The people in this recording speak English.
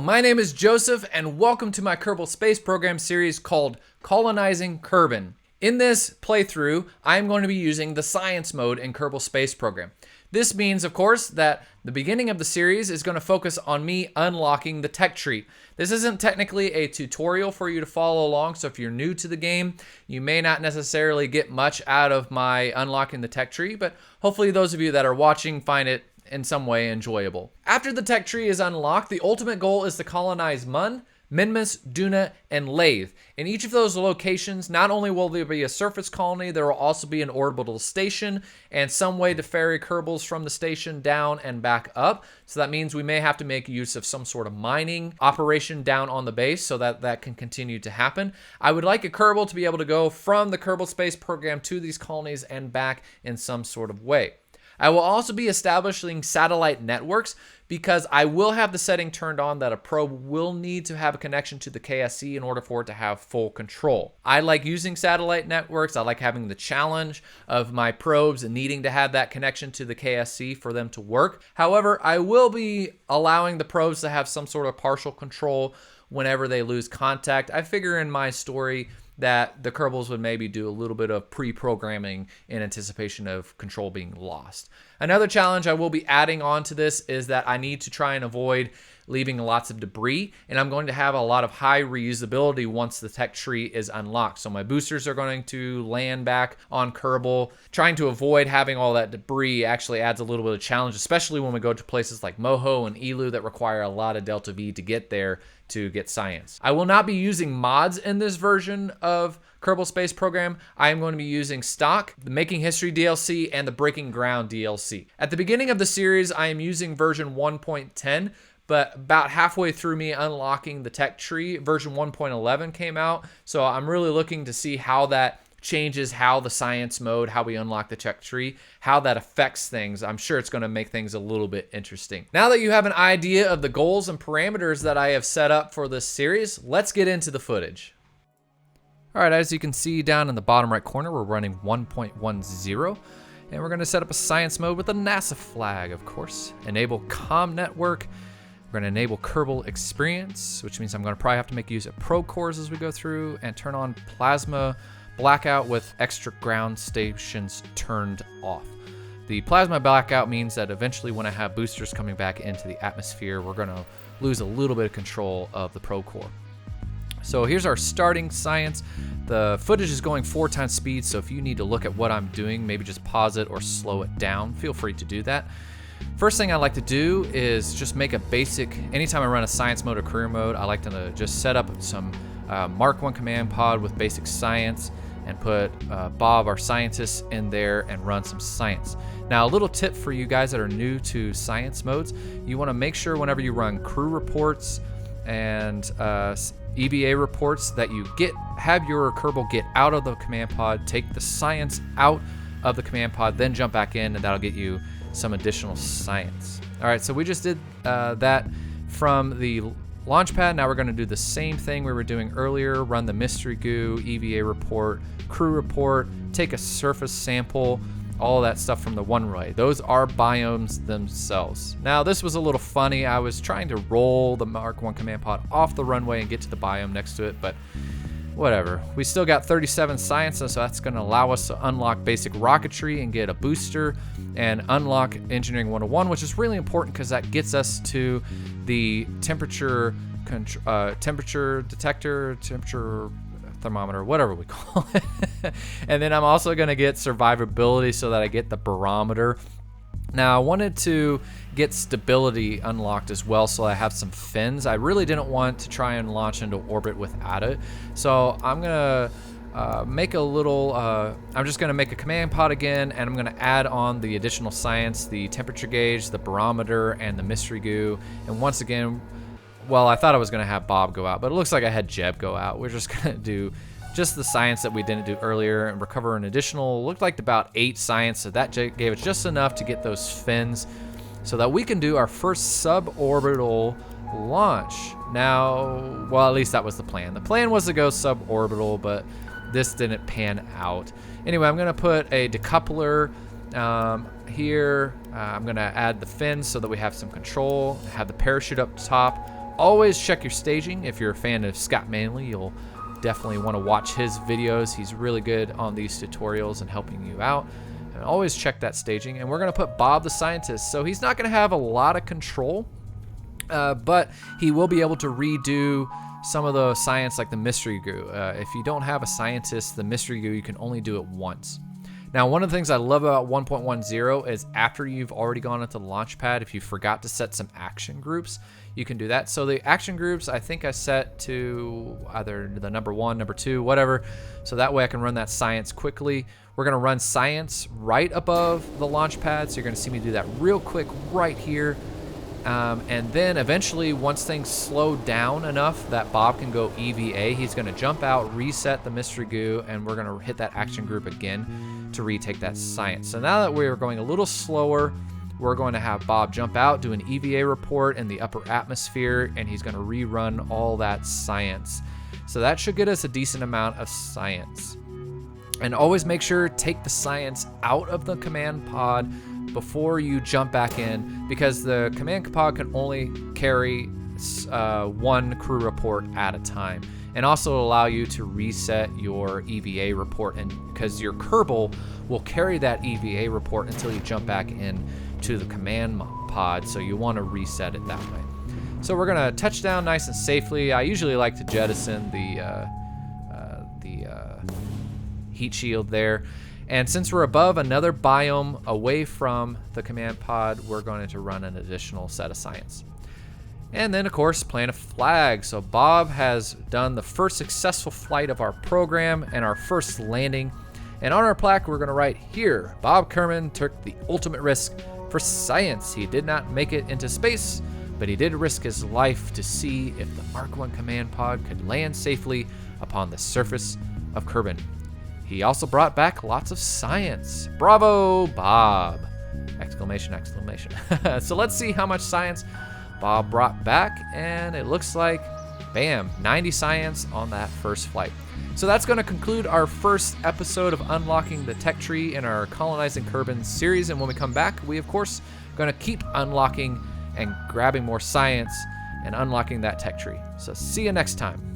my name is Joseph, and welcome to my Kerbal Space Program series called Colonizing Kerbin. In this playthrough, I'm going to be using the science mode in Kerbal Space Program. This means, of course, that the beginning of the series is going to focus on me unlocking the tech tree. This isn't technically a tutorial for you to follow along, so if you're new to the game, you may not necessarily get much out of my unlocking the tech tree, but hopefully those of you that are watching find it in some way enjoyable. After the tech tree is unlocked, the ultimate goal is to colonize Minmus, Duna, and Laythe. In each of those locations, not only will there be a surface colony, there will also be an orbital station and some way to ferry Kerbals from the station down and back up. So that means we may have to make use of some sort of mining operation down on the base so that that can continue to happen. I would like a Kerbal to be able to go from the Kerbal Space Program to these colonies and back in some sort of way. I will also be establishing satellite networks because I will have the setting turned on that a probe will need to have a connection to the KSC in order for it to have full control. I like using satellite networks. I like having the challenge of my probes and needing to have that connection to the KSC for them to work. However, I will be allowing the probes to have some sort of partial control whenever they lose contact. I figure in my story that the Kerbals would maybe do a little bit of pre-programming in anticipation of control being lost. Another challenge I will be adding on to this is that I need to try and avoid leaving lots of debris, and I'm going to have a lot of high reusability once the tech tree is unlocked. So my boosters are going to land back on Kerbal. Trying to avoid having all that debris actually adds a little bit of challenge, especially when we go to places like Moho and Elu that require a lot of Delta V to get there to get science. I will not be using mods in this version of Kerbal Space Program. I am going to be using stock, the Making History DLC, and the Breaking Ground DLC. At the beginning of the series, I am using version 1.10, but about halfway through me unlocking the tech tree, version 1.11 came out. So I'm really looking to see how that changes how the science mode, how we unlock the tech tree, how that affects things. I'm sure it's going to make things a little bit interesting. Now that you have an idea of the goals and parameters that I have set up for this series, let's get into the footage. All right, as you can see down in the bottom right corner, we're running 1.10, and we're going to set up a science mode with a NASA flag, of course. Enable Comm Network. We're going to enable Kerbal Experience, which means I'm going to probably have to make use of probe cores as we go through, and turn on plasma blackout with extra ground stations turned off. The plasma blackout means that eventually when I have boosters coming back into the atmosphere, we're going to lose a little bit of control of the probe core. So here's our starting science. The footage is going 4 times speed, so if you need to look at what I'm doing, maybe just pause it or slow it down, feel free to do that. First thing I like to do is just make a basic, anytime I run a science mode or career mode, I like to just set up some Mark 1 command pod with basic science and put Bob, our scientist, in there and run some science. Now, a little tip for you guys that are new to science modes, you want to make sure whenever you run crew reports and EVA reports that you have your Kerbal get out of the command pod, take the science out of the command pod, then jump back in, and that'll get you some additional science. All right, so we just did that from the launch pad. Now we're going to do the same thing we were doing earlier, run the mystery goo, EVA report, crew report, take a surface sample, all of that stuff from the runway. Those are biomes themselves. Now this was a little funny. I was trying to roll the Mark 1 command pod off the runway and get to the biome next to it, but whatever. We still got 37 science, so that's going to allow us to unlock basic rocketry and get a booster and unlock Engineering 101, which is really important because that gets us to the temperature detector, temperature thermometer, whatever we call it. And then I'm also going to get survivability so that I get the barometer. Now I wanted to get stability unlocked as well, so I have some fins. I really didn't want to try and launch into orbit without it, so I'm gonna make a little, I'm just gonna make a command pod again, and I'm gonna add on the additional science, the temperature gauge, the barometer, and the mystery goo. And once again, well, I thought I was gonna have Bob go out, but it looks like I had Jeb go out. We're just gonna do just the science that we didn't do earlier and recover an additional, looked like about 8 science, so that gave us just enough to get those fins so that we can do our first suborbital launch. Now, well, at least that was the plan. The plan was to go suborbital, but this didn't pan out. Anyway, I'm gonna put a decoupler here. I'm gonna add the fins so that we have some control, have the parachute up top, Always check your staging. If you're a fan of Scott Manley, you'll definitely want to watch his videos. He's really good on these tutorials and helping you out. And always check that staging. And we're going to put Bob the scientist. So he's not going to have a lot of control, but he will be able to redo some of the science like the mystery goo. If you don't have a scientist, the mystery goo, you can only do it once. Now, one of the things I love about 1.10 is after you've already gone into the launch pad, if you forgot to set some action groups, you can do that. So the action groups, I think I set to either the number 1, number 2, whatever. So that way I can run that science quickly. We're gonna run science right above the launch pad. So you're gonna see me do that real quick right here. And then eventually, once things slow down enough that Bob can go EVA, he's gonna jump out, reset the mystery goo, and we're gonna hit that action group again to retake that science. So now that we're going a little slower, we're going to have Bob jump out, do an EVA report in the upper atmosphere, and he's gonna rerun all that science. So that should get us a decent amount of science. And always make sure take the science out of the command pod before you jump back in, because the command pod can only carry one crew report at a time, and also allow you to reset your EVA report, and because your Kerbal will carry that EVA report until you jump back in to the command pod, so you want to reset it that way. So we're gonna touch down nice and safely. I usually like to jettison the heat shield there. And since we're above another biome away from the command pod, we're going to run an additional set of science. And then, of course, plant a flag. So Bob has done the first successful flight of our program and our first landing. And on our plaque, we're going to write here, Bob Kerbin took the ultimate risk for science. He did not make it into space, but he did risk his life to see if the Mark 1 command pod could land safely upon the surface of Kerbin. He also brought back lots of science. Bravo, Bob! Exclamation, exclamation. So let's see how much science Bob brought back, and it looks like, bam, 90 science on that first flight. So that's going to conclude our first episode of Unlocking the Tech Tree in our Colonizing Kerbin series, and when we come back, we, of course, going to keep unlocking and grabbing more science and unlocking that tech tree. So see you next time.